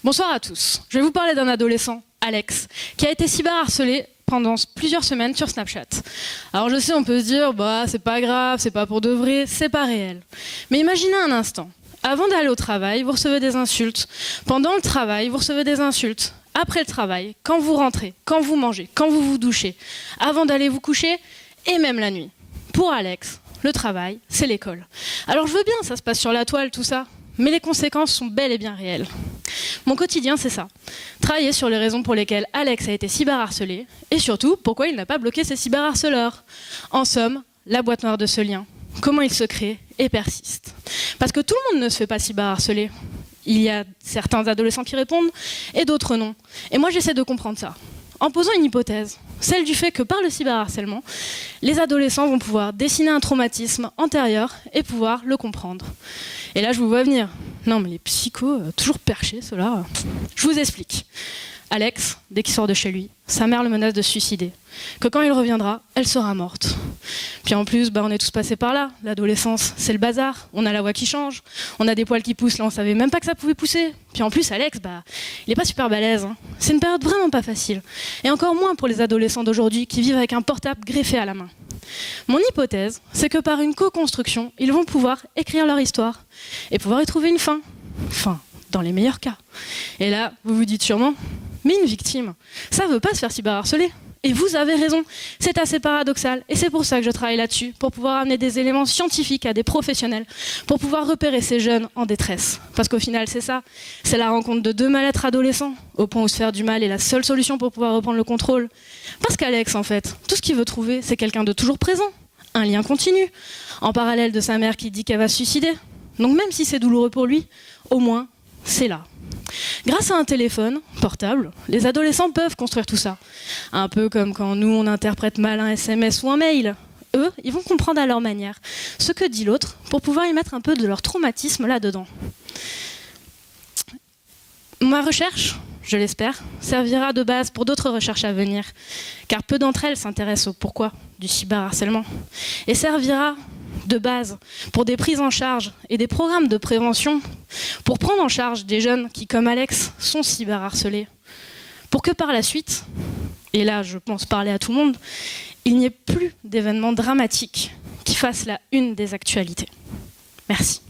Bonsoir à tous. Je vais vous parler d'un adolescent, Alex, qui a été cyberharcelé pendant plusieurs semaines sur Snapchat. Alors je sais, on peut se dire, c'est pas grave, c'est pas pour de vrai, c'est pas réel. Mais imaginez un instant. Avant d'aller au travail, vous recevez des insultes. Pendant le travail, vous recevez des insultes. Après le travail, quand vous rentrez, quand vous mangez, quand vous vous douchez, avant d'aller vous coucher, et même la nuit. Pour Alex, le travail, c'est l'école. Alors je veux bien, ça se passe sur la toile, tout ça. Mais les conséquences sont bel et bien réelles. Mon quotidien, c'est ça. Travailler sur les raisons pour lesquelles Alex a été cyberharcelé et surtout, pourquoi il n'a pas bloqué ses cyberharceleurs. En somme, la boîte noire de ce lien. Comment il se crée et persiste. Parce que tout le monde ne se fait pas cyberharceler. Il y a certains adolescents qui répondent et d'autres non. Et moi, j'essaie de comprendre ça. En posant une hypothèse, celle du fait que par le cyberharcèlement, les adolescents vont pouvoir dessiner un traumatisme antérieur et pouvoir le comprendre. Et là, je vous vois venir. Non, mais les psychos, toujours perchés, ceux-là. Je vous explique. Alex, dès qu'il sort de chez lui, sa mère le menace de se suicider. Que quand il reviendra, elle sera morte. Puis en plus, on est tous passés par là. L'adolescence, c'est le bazar. On a la voix qui change. On a des poils qui poussent. Là, on savait même pas que ça pouvait pousser. Puis en plus, Alex, il est pas super balèze. Hein. C'est une période vraiment pas facile. Et encore moins pour les adolescents d'aujourd'hui qui vivent avec un portable greffé à la main. Mon hypothèse, c'est que par une co-construction, ils vont pouvoir écrire leur histoire et pouvoir y trouver une fin. Enfin, dans les meilleurs cas. Et là, vous vous dites sûrement, mais une victime, ça veut pas se faire cyberharceler. Et vous avez raison, c'est assez paradoxal. Et c'est pour ça que je travaille là-dessus, pour pouvoir amener des éléments scientifiques à des professionnels, pour pouvoir repérer ces jeunes en détresse. Parce qu'au final, c'est ça, c'est la rencontre de deux mal-être adolescents, au point où se faire du mal est la seule solution pour pouvoir reprendre le contrôle. Parce qu'Alex, en fait, tout ce qu'il veut trouver, c'est quelqu'un de toujours présent, un lien continu, en parallèle de sa mère qui dit qu'elle va se suicider. Donc même si c'est douloureux pour lui, au moins, c'est là. Grâce à un téléphone portable, les adolescents peuvent construire tout ça. Un peu comme quand nous, on interprète mal un SMS ou un mail. Eux, ils vont comprendre à leur manière ce que dit l'autre pour pouvoir y mettre un peu de leur traumatisme là-dedans. Ma recherche, je l'espère, servira de base pour d'autres recherches à venir, car peu d'entre elles s'intéressent au pourquoi du cyberharcèlement, et servira de base pour des prises en charge et des programmes de prévention pour prendre en charge des jeunes qui, comme Alex, sont cyberharcelés. Pour que par la suite, et là je pense parler à tout le monde, il n'y ait plus d'événements dramatiques qui fassent la une des actualités. Merci.